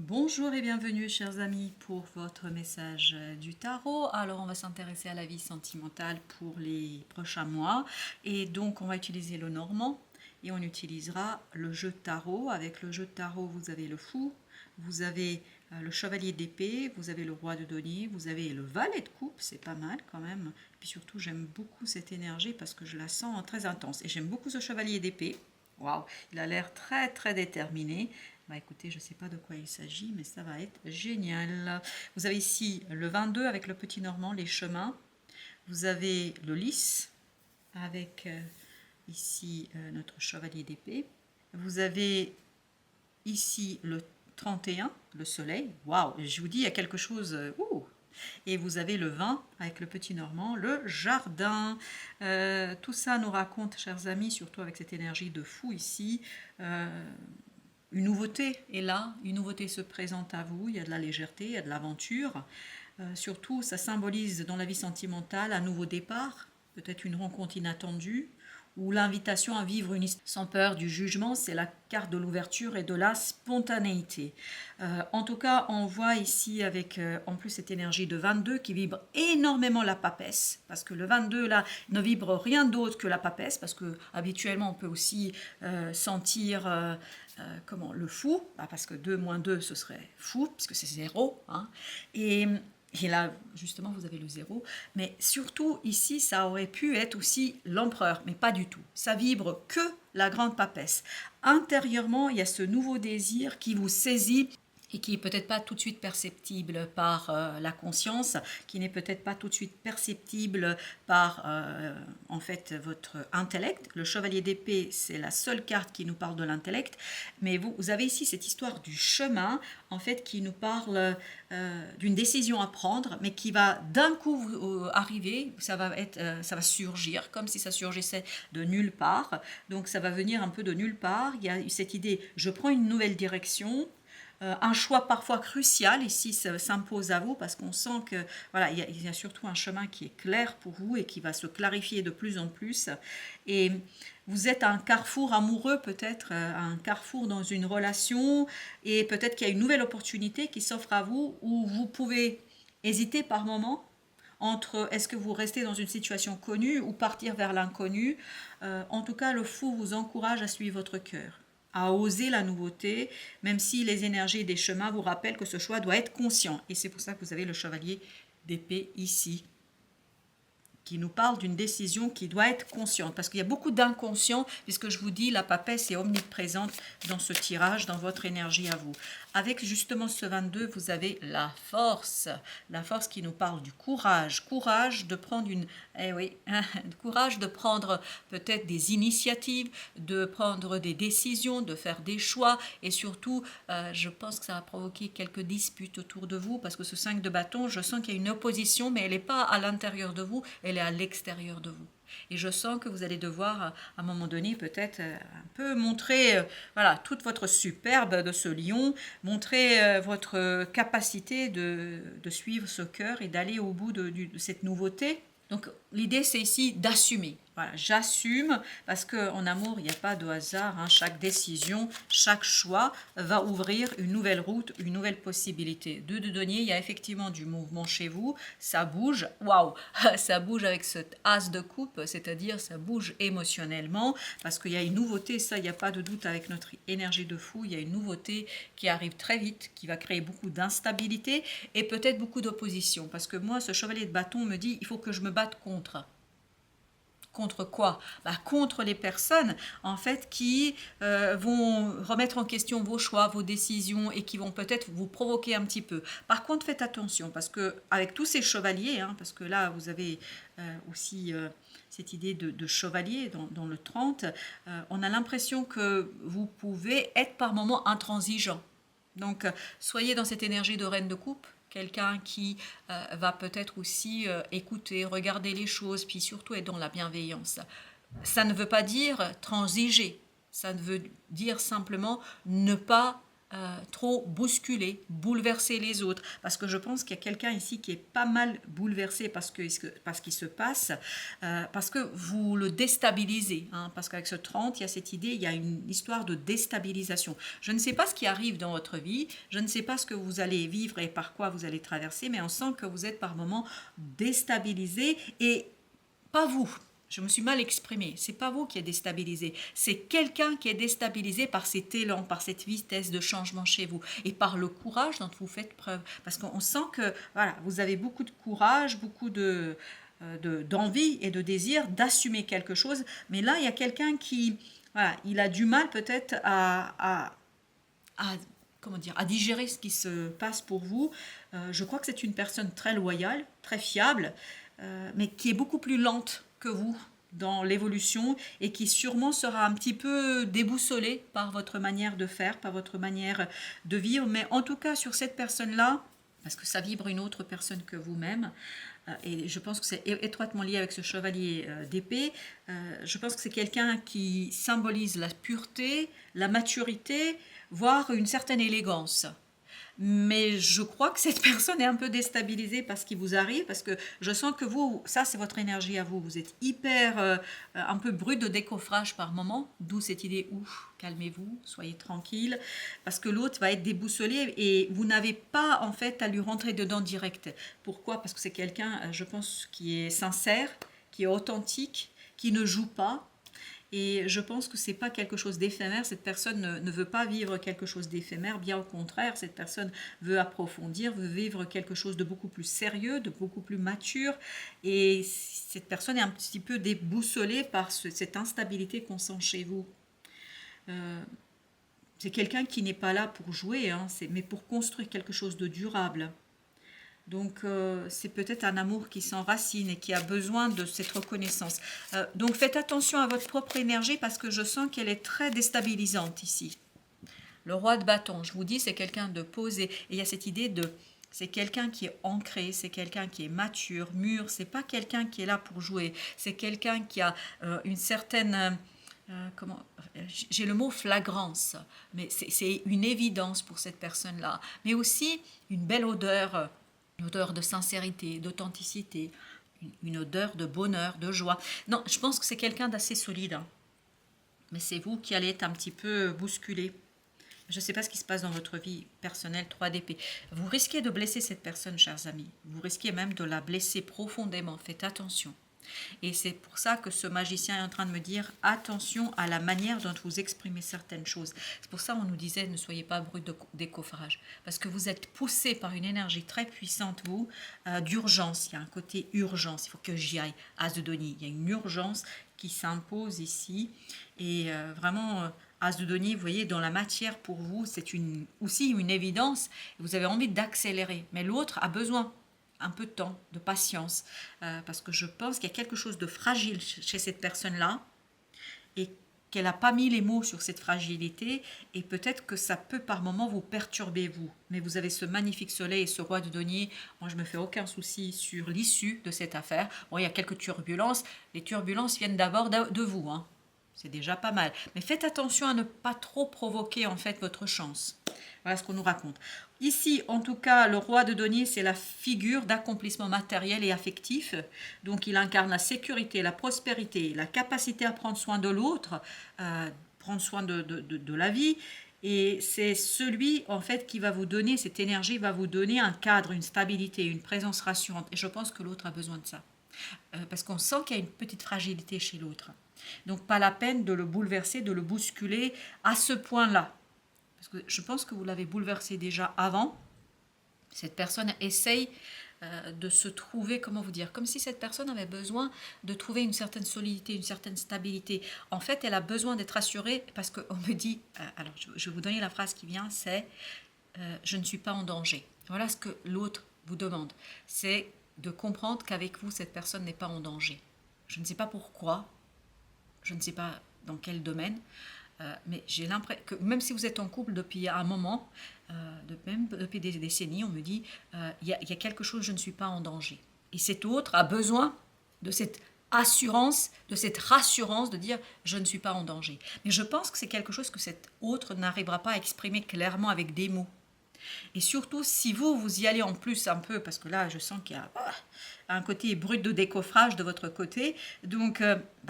Bonjour et bienvenue chers amis pour votre message du tarot. Alors on va s'intéresser à la vie sentimentale pour les prochains mois et donc on va utiliser le normand et on utilisera le jeu de tarot. Avec le jeu de tarot vous avez le fou, vous avez le chevalier d'épée, vous avez le roi de denier, vous avez le valet de coupe, c'est pas mal quand même. Et puis surtout j'aime beaucoup cette énergie parce que je la sens très intense et j'aime beaucoup ce chevalier d'épée. Waouh, il a l'air très très déterminé. Bah écoutez, je ne sais pas de quoi il s'agit, mais ça va être génial. Vous avez ici le 22 avec le petit normand, les chemins. Vous avez le lys avec ici notre chevalier d'épée. Vous avez ici le 31, le soleil. Waouh, je vous dis, il y a quelque chose. Et vous avez le 20 avec le petit normand, le jardin. Tout ça nous raconte, chers amis, surtout avec cette énergie de fou ici. Une nouveauté est là, une nouveauté se présente à vous, il y a de la légèreté, il y a de l'aventure. Surtout, ça symbolise dans la vie sentimentale un nouveau départ, peut-être une rencontre inattendue, ou l'invitation à vivre une histoire sans peur du jugement, c'est la carte de l'ouverture et de la spontanéité. En tout cas, on voit ici avec en plus cette énergie de 22 qui vibre énormément la papesse, parce que le 22 là ne vibre rien d'autre que la papesse, parce que habituellement on peut aussi sentir comment le fou, parce que 2 moins 2 ce serait fou, puisque c'est 0, hein, et là, justement, vous avez le 0. Mais surtout, ici, ça aurait pu être aussi l'empereur, mais pas du tout. Ça vibre que la grande papesse. Intérieurement, il y a ce nouveau désir qui vous saisit et qui est peut-être pas tout de suite perceptible par la conscience, qui n'est peut-être pas tout de suite perceptible par en fait votre intellect. Le chevalier d'épée, c'est la seule carte qui nous parle de l'intellect, mais vous avez ici cette histoire du chemin en fait qui nous parle d'une décision à prendre, mais qui va d'un coup arriver, ça va surgir comme si ça surgissait de nulle part. Donc ça va venir un peu de nulle part. Il y a cette idée, je prends une nouvelle direction. Un choix parfois crucial ici s'impose à vous parce qu'on sent que voilà, il y a surtout un chemin qui est clair pour vous et qui va se clarifier de plus en plus. Et vous êtes à un carrefour amoureux peut-être, à un carrefour dans une relation et peut-être qu'il y a une nouvelle opportunité qui s'offre à vous où vous pouvez hésiter par moment entre est-ce que vous restez dans une situation connue ou partir vers l'inconnu. En tout cas, le fou vous encourage à suivre votre cœur, à oser la nouveauté, même si les énergies des chemins vous rappellent que ce choix doit être conscient. Et c'est pour ça que vous avez le chevalier d'épée ici, qui nous parle d'une décision qui doit être consciente, parce qu'il y a beaucoup d'inconscient, puisque je vous dis, la papesse est omniprésente dans ce tirage, dans votre énergie à vous. Avec justement ce 22, vous avez la force qui nous parle du courage de prendre courage de prendre peut-être des initiatives, de prendre des décisions, de faire des choix, et surtout, je pense que ça va provoquer quelques disputes autour de vous, parce que ce 5 de bâton, je sens qu'il y a une opposition, mais elle n'est pas à l'intérieur de vous, elle est à l'extérieur de vous. Et je sens que vous allez devoir, à un moment donné, peut-être un peu montrer voilà, toute votre superbe de ce lion, montrer votre capacité de suivre ce cœur et d'aller au bout de cette nouveauté. Donc l'idée c'est ici d'assumer. Voilà, j'assume parce qu'en amour il n'y a pas de hasard, hein. Chaque décision, chaque choix va ouvrir une nouvelle route, une nouvelle possibilité. De denier, il y a effectivement du mouvement chez vous, ça bouge, waouh, ça bouge avec cet as de coupe, c'est-à-dire ça bouge émotionnellement parce qu'il y a une nouveauté, ça il n'y a pas de doute avec notre énergie de fou, il y a une nouveauté qui arrive très vite, qui va créer beaucoup d'instabilité et peut-être beaucoup d'opposition parce que moi ce chevalier de bâton me dit il faut que je me batte contre. Contre quoi? Contre les personnes en fait qui vont remettre en question vos choix, vos décisions et qui vont peut-être vous provoquer un petit peu. Par contre, faites attention parce que avec tous ces chevaliers, hein, parce que là vous avez aussi cette idée de chevalier dans le 30, on a l'impression que vous pouvez être par moments intransigeant. Donc, soyez dans cette énergie de reine de coupe, quelqu'un qui va peut-être aussi écouter, regarder les choses, puis surtout être dans la bienveillance. Ça ne veut pas dire transiger, ça veut dire simplement ne pas trop bousculer, bouleverser les autres. Parce que je pense qu'il y a quelqu'un ici qui est pas mal bouleversé parce qu'il se passe, parce que vous le déstabilisez. Hein, parce qu'avec ce 30, il y a cette idée, il y a une histoire de déstabilisation. Je ne sais pas ce qui arrive dans votre vie, je ne sais pas ce que vous allez vivre et par quoi vous allez traverser, mais on sent que vous êtes par moments déstabilisé et pas vous. Je me suis mal exprimée. C'est pas vous qui êtes déstabilisé. C'est quelqu'un qui est déstabilisé par cet élan, par cette vitesse de changement chez vous et par le courage dont vous faites preuve. Parce qu'on sent que voilà, vous avez beaucoup de courage, beaucoup d'envie et de désir d'assumer quelque chose. Mais là, il y a quelqu'un qui, voilà, il a du mal peut-être comment dire, à digérer ce qui se passe pour vous. Je crois que c'est une personne très loyale, très fiable, mais qui est beaucoup plus lente que vous dans l'évolution et qui sûrement sera un petit peu déboussolée par votre manière de faire, par votre manière de vivre. Mais en tout cas, sur cette personne-là, parce que ça vibre une autre personne que vous-même, et je pense que c'est étroitement lié avec ce chevalier d'épée, je pense que c'est quelqu'un qui symbolise la pureté, la maturité, voire une certaine élégance. Mais je crois que cette personne est un peu déstabilisée par ce qui vous arrive, parce que je sens que vous, ça c'est votre énergie à vous, vous êtes hyper, un peu brut de décoffrage par moment, d'où cette idée, ouf, calmez-vous, soyez tranquille, parce que l'autre va être déboussolé et vous n'avez pas en fait à lui rentrer dedans direct. Pourquoi? Parce que c'est quelqu'un, je pense, qui est sincère, qui est authentique, qui ne joue pas. Et je pense que ce n'est pas quelque chose d'éphémère. Cette personne ne veut pas vivre quelque chose d'éphémère. Bien au contraire, cette personne veut approfondir, veut vivre quelque chose de beaucoup plus sérieux, de beaucoup plus mature. Et cette personne est un petit peu déboussolée par cette instabilité qu'on sent chez vous. C'est quelqu'un qui n'est pas là pour jouer, hein, mais pour construire quelque chose de durable. Donc c'est peut-être un amour qui s'enracine et qui a besoin de cette reconnaissance. Donc faites attention à votre propre énergie parce que je sens qu'elle est très déstabilisante ici. Le roi de bâton, je vous dis, c'est quelqu'un de posé. Et il y a cette idée de... C'est quelqu'un qui est ancré, c'est quelqu'un qui est mature, mûr. C'est pas quelqu'un qui est là pour jouer. C'est quelqu'un qui a une certaine... comment, j'ai le mot flagrance, mais c'est une évidence pour cette personne-là. Mais aussi une belle odeur. Une odeur de sincérité, d'authenticité, une odeur de bonheur, de joie. Non, je pense que c'est quelqu'un d'assez solide. Hein. Mais c'est vous qui allez être un petit peu bousculé. Je ne sais pas ce qui se passe dans votre vie personnelle 3DP. Vous risquez de blesser cette personne, chers amis. Vous risquez même de la blesser profondément. Faites attention. Et c'est pour ça que ce magicien est en train de me dire attention à la manière dont vous exprimez certaines choses. C'est pour ça qu'on nous disait ne soyez pas brut de décoffrage. Parce que vous êtes poussé par une énergie très puissante, vous, d'urgence. Il y a un côté urgence. Il faut que j'y aille. As de denier. Il y a une urgence qui s'impose ici. Et vraiment, As de denier, vous voyez, dans la matière pour vous, c'est aussi une évidence. Vous avez envie d'accélérer. Mais l'autre a besoin un peu de temps, de patience, parce que je pense qu'il y a quelque chose de fragile chez cette personne-là et qu'elle n'a pas mis les mots sur cette fragilité et peut-être que ça peut par moments vous perturber vous. Mais vous avez ce magnifique soleil et ce roi de denier. Moi, je ne me fais aucun souci sur l'issue de cette affaire. Bon, il y a quelques turbulences. Les turbulences viennent d'abord de vous, hein. C'est déjà pas mal. Mais faites attention à ne pas trop provoquer en fait votre chance. Voilà ce qu'on nous raconte. Ici, en tout cas, le roi de denier, c'est la figure d'accomplissement matériel et affectif. Donc, il incarne la sécurité, la prospérité, la capacité à prendre soin de l'autre, prendre soin de la vie. Et c'est celui, en fait, qui va vous donner, cette énergie va vous donner un cadre, une stabilité, une présence rassurante. Et je pense que l'autre a besoin de ça. Parce qu'on sent qu'il y a une petite fragilité chez l'autre. Donc, pas la peine de le bouleverser, de le bousculer à ce point-là. Parce que je pense que vous l'avez bouleversé déjà avant. Cette personne essaye de se trouver, comment vous dire, comme si cette personne avait besoin de trouver une certaine solidité, une certaine stabilité. En fait, elle a besoin d'être assurée parce qu'on me dit, alors je vais vous donner la phrase qui vient, c'est je ne suis pas en danger. Voilà ce que l'autre vous demande. C'est de comprendre qu'avec vous, cette personne n'est pas en danger. Je ne sais pas pourquoi, je ne sais pas dans quel domaine, mais j'ai l'impression que même si vous êtes en couple depuis un moment, même depuis des décennies, on me dit il y a quelque chose, je ne suis pas en danger. Et cet autre a besoin de cette assurance, de cette rassurance de dire je ne suis pas en danger. Mais je pense que c'est quelque chose que cet autre n'arrivera pas à exprimer clairement avec des mots. Et surtout, si vous y allez en plus un peu, parce que là, je sens qu'il y a un côté brut de décoffrage de votre côté, donc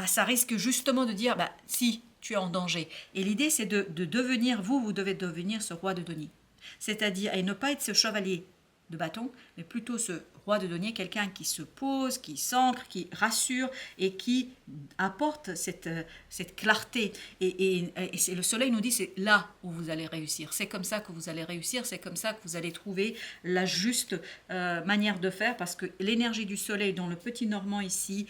ça risque justement de dire, si, tu es en danger. Et l'idée, c'est de devenir, vous devez devenir ce roi de denier. C'est-à-dire, et ne pas être ce chevalier de bâton, mais plutôt ce roi de denier, quelqu'un qui se pose, qui s'ancre, qui rassure et qui apporte cette clarté. Et le soleil nous dit, c'est là où vous allez réussir. C'est comme ça que vous allez réussir, c'est comme ça que vous allez trouver la juste manière de faire, parce que l'énergie du soleil dans le petit Normand ici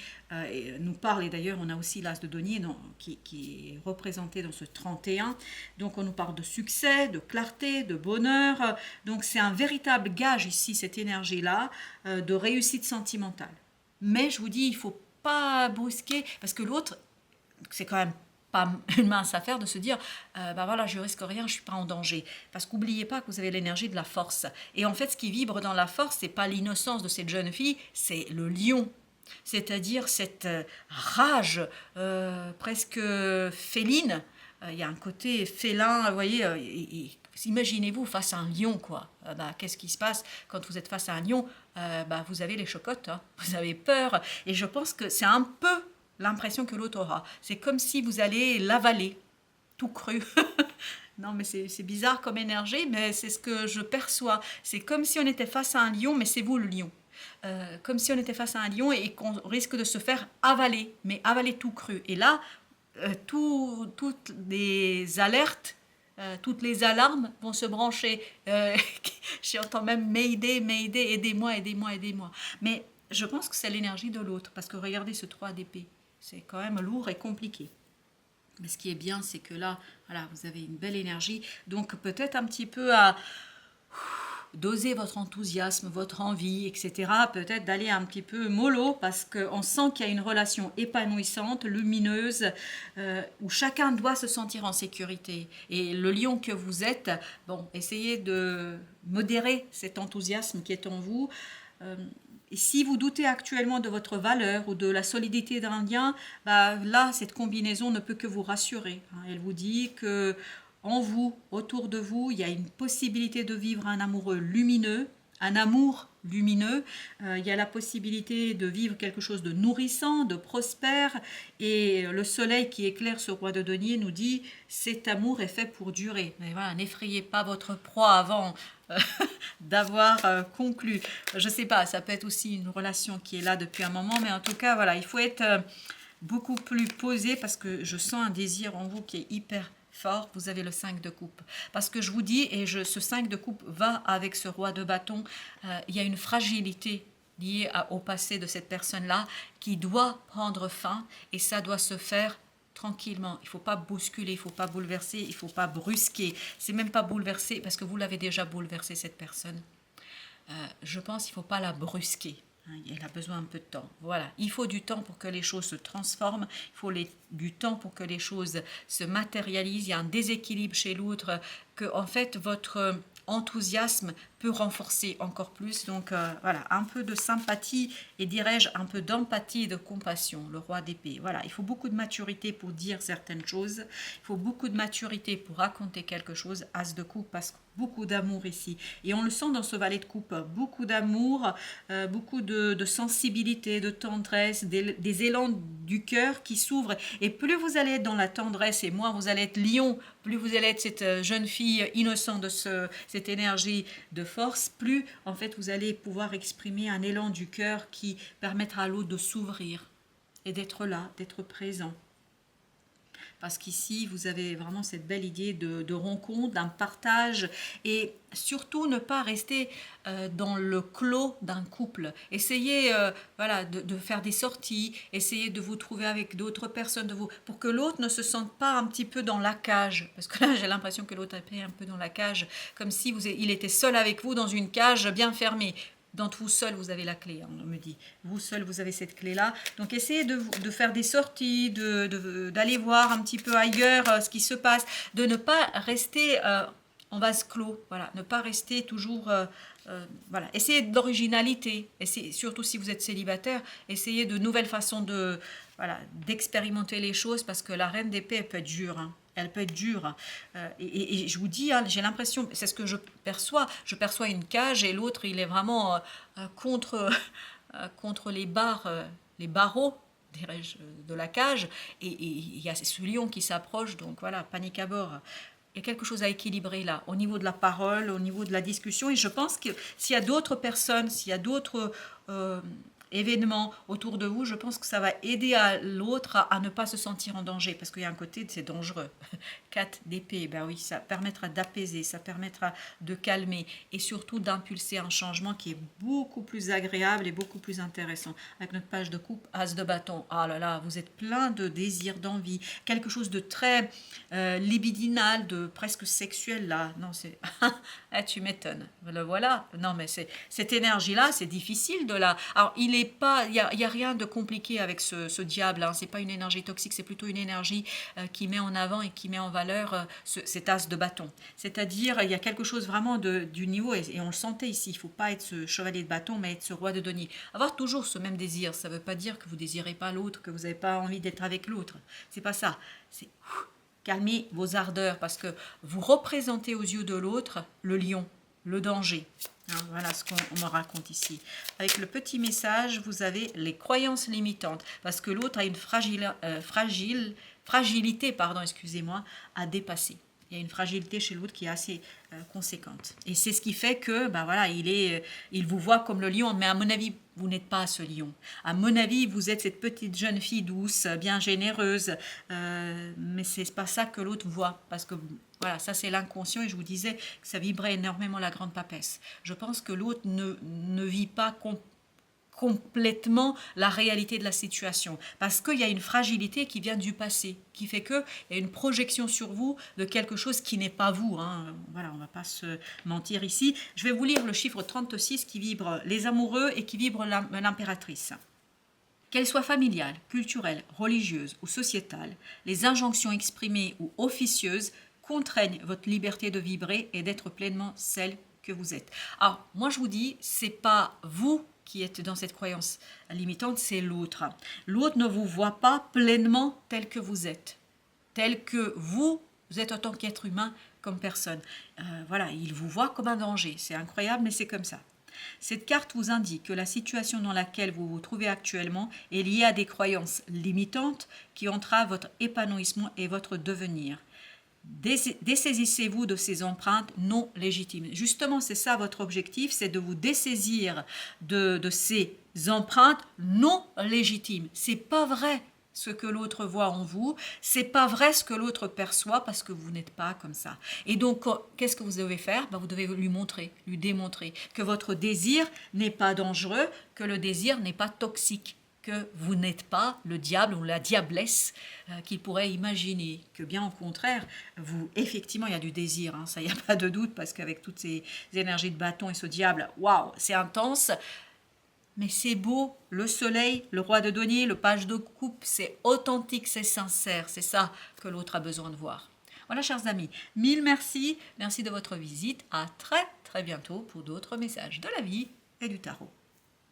nous parle, et d'ailleurs on a aussi l'as de denier qui est représenté dans ce 31. Donc on nous parle de succès, de clarté, de bonheur. Donc c'est un véritable gage ici, cette énergie-là, de réussite sentimentale. Mais je vous dis, il ne faut pas brusquer, parce que l'autre, c'est quand même pas une mince affaire de se dire voilà, je risque rien, je suis pas en danger, parce qu'oubliez pas que vous avez l'énergie de la force, et en fait ce qui vibre dans la force, c'est pas l'innocence de cette jeune fille, c'est le lion, c'est-à-dire cette rage presque féline. Il y a un côté félin, vous voyez, imaginez-vous face à un lion, quoi. Qu'est-ce qui se passe quand vous êtes face à un lion? Vous avez les chocottes, hein, vous avez peur, et je pense que c'est un peu l'impression que l'autre aura. C'est comme si vous allez l'avaler, tout cru. Non, mais c'est bizarre comme énergie, mais c'est ce que je perçois. C'est comme si on était face à un lion, mais c'est vous le lion. Comme si on était face à un lion et qu'on risque de se faire avaler, mais avaler tout cru. Et là, toutes les alertes, toutes les alarmes vont se brancher. J'entends même Mayday, Mayday, aidez-moi, aidez-moi, aidez-moi. Mais je pense que c'est l'énergie de l'autre, parce que regardez ce 3 d'épée, c'est quand même lourd et compliqué. Mais ce qui est bien, c'est que là, voilà, vous avez une belle énergie, donc peut-être un petit peu à doser votre enthousiasme, votre envie, etc. Peut-être d'aller un petit peu mollo, parce qu'on sent qu'il y a une relation épanouissante, lumineuse, où chacun doit se sentir en sécurité. Et le lion que vous êtes, essayez de modérer cet enthousiasme qui est en vous. Et si vous doutez actuellement de votre valeur ou de la solidité d'un lien, là, cette combinaison ne peut que vous rassurer. Elle vous dit que en vous, autour de vous, il y a une possibilité de vivre un amoureux lumineux, un amour lumineux. Il y a la possibilité de vivre quelque chose de nourrissant, de prospère. Et le soleil qui éclaire ce roi de denier nous dit cet amour est fait pour durer. Mais voilà, n'effrayez pas votre proie avant d'avoir conclu. Je ne sais pas, ça peut être aussi une relation qui est là depuis un moment, mais en tout cas, voilà, il faut être beaucoup plus posé, parce que je sens un désir en vous qui est hyper fort. Vous avez le 5 de coupe, parce que je vous dis, ce 5 de coupe va avec ce roi de bâton, il y a une fragilité liée au passé de cette personne-là qui doit prendre fin, et ça doit se faire tranquillement. Il ne faut pas bousculer, il ne faut pas bouleverser, il ne faut pas brusquer. C'est même pas bouleverser, parce que vous l'avez déjà bouleversé, cette personne. Je pense qu'il ne faut pas la brusquer. Elle a besoin un peu de temps. Voilà, il faut du temps pour que les choses se transforment, il faut du temps pour que les choses se matérialisent. Il y a un déséquilibre chez l'autre, que en fait votre enthousiasme peut renforcer encore plus. Donc voilà, un peu de sympathie et, dirais-je, un peu d'empathie et de compassion, le roi d'épée. Voilà, il faut beaucoup de maturité pour dire certaines choses, il faut beaucoup de maturité pour raconter quelque chose. As de coupe, parce que beaucoup d'amour ici. Et on le sent dans ce valet de coupe, beaucoup d'amour, beaucoup de sensibilité, de tendresse, des élans du cœur qui s'ouvrent. Et plus vous allez être dans la tendresse, et moins vous allez être lion, plus vous allez être cette jeune fille innocente de cette énergie de force, plus en fait vous allez pouvoir exprimer un élan du cœur qui permettra à l'autre de s'ouvrir et d'être là, d'être présent. Parce qu'ici, vous avez vraiment cette belle idée de rencontre, d'un partage, et surtout ne pas rester dans le clos d'un couple. Essayez de faire des sorties, essayez de vous trouver avec d'autres personnes, pour que l'autre ne se sente pas un petit peu dans la cage. Parce que là, j'ai l'impression que l'autre est un peu dans la cage, comme si il était seul avec vous dans une cage bien fermée. Dans vous seul, vous avez la clé, on me dit. Vous seul, vous avez cette clé-là. Donc, essayez de faire des sorties, d'aller voir un petit peu ailleurs ce qui se passe, de ne pas rester en vase clos, voilà, ne pas rester toujours, voilà, essayez de l'originalité, surtout si vous êtes célibataire, essayez de nouvelles façons de, voilà, d'expérimenter les choses, parce que la reine d'épée, elle peut être dure, hein. Elle peut être dure. Et je vous dis, hein, j'ai l'impression, c'est ce que je perçois une cage et l'autre, il est vraiment contre, contre les barreaux, dirais-je, de la cage, et il y a ce lion qui s'approche, donc voilà, panique à bord. Il y a quelque chose à équilibrer là, au niveau de la parole, au niveau de la discussion. Et je pense que s'il y a d'autres personnes, s'il y a d'autres événements autour de vous, je pense que ça va aider à l'autre à ne pas se sentir en danger. Parce qu'il y a un côté, c'est dangereux. 4 d'épée, ben oui, ça permettra d'apaiser, ça permettra de calmer et surtout d'impulser un changement qui est beaucoup plus agréable et beaucoup plus intéressant. Avec notre page de coupe, as de bâton, ah là là, vous êtes plein de désirs, d'envie, quelque chose de très libidinal, de presque sexuel là. Non, c'est... ah, tu m'étonnes. Le voilà. Non, mais cette énergie-là, c'est difficile de la... Alors, il est pas... Il y a rien de compliqué avec ce diable. Hein. C'est pas une énergie toxique, c'est plutôt une énergie qui met en avant et qui met en valeur cet as de bâton. C'est-à-dire, il y a quelque chose vraiment du niveau, et on le sentait ici, il ne faut pas être ce chevalier de bâton, mais être ce roi de denier. Avoir toujours ce même désir, ça ne veut pas dire que vous ne désirez pas l'autre, que vous n'avez pas envie d'être avec l'autre. C'est pas ça. C'est calmer vos ardeurs, parce que vous représentez aux yeux de l'autre le lion, le danger. Hein, voilà ce qu'on me raconte ici. Avec le petit message, vous avez les croyances limitantes, parce que l'autre a une fragilité, pardon, excusez-moi, à dépasser. Il y a une fragilité chez l'autre qui est assez conséquente. Et c'est ce qui fait que, ben voilà, il vous voit comme le lion, mais à mon avis, vous n'êtes pas ce lion. À mon avis, vous êtes cette petite jeune fille douce, bien généreuse, mais c'est pas ça que l'autre voit, parce que voilà, ça c'est l'inconscient, et je vous disais que ça vibrait énormément la grande papesse. Je pense que l'autre ne vit pas complètement la réalité de la situation, parce qu'il y a une fragilité qui vient du passé, qui fait qu'il y a une projection sur vous de quelque chose qui n'est pas vous. Hein. Voilà, on ne va pas se mentir ici. Je vais vous lire le chiffre 36 qui vibre les amoureux et qui vibre l'impératrice. Qu'elle soit familiale, culturelle, religieuse ou sociétale, les injonctions exprimées ou officieuses contraignent votre liberté de vibrer et d'être pleinement celle que vous êtes. Alors, moi je vous dis, c'est pas vous qui êtes dans cette croyance limitante, c'est l'autre. L'autre ne vous voit pas pleinement tel que vous êtes, tel que vous êtes en tant qu'être humain, comme personne. Voilà, il vous voit comme un danger. C'est incroyable, mais c'est comme ça. Cette carte vous indique que la situation dans laquelle vous vous trouvez actuellement est liée à des croyances limitantes qui entravent votre épanouissement et votre devenir. Dessaisissez-vous de ces empreintes non légitimes. Justement, c'est ça votre objectif, c'est de vous dessaisir de ces empreintes non légitimes. C'est pas vrai ce que l'autre voit en vous, c'est pas vrai ce que l'autre perçoit, parce que vous n'êtes pas comme ça. Et donc, qu'est-ce que vous devez faire? Vous devez lui montrer, lui démontrer que votre désir n'est pas dangereux, que le désir n'est pas toxique, que vous n'êtes pas le diable ou la diablesse qu'il pourrait imaginer, que bien au contraire, vous, effectivement, il y a du désir, hein, ça, il n'y a pas de doute, parce qu'avec toutes ces énergies de bâton et ce diable, waouh, c'est intense, mais c'est beau, le soleil, le roi de denier, le page de coupe, c'est authentique, c'est sincère, c'est ça que l'autre a besoin de voir. Voilà, chers amis, mille merci, merci de votre visite, à très très bientôt pour d'autres messages de la vie et du tarot.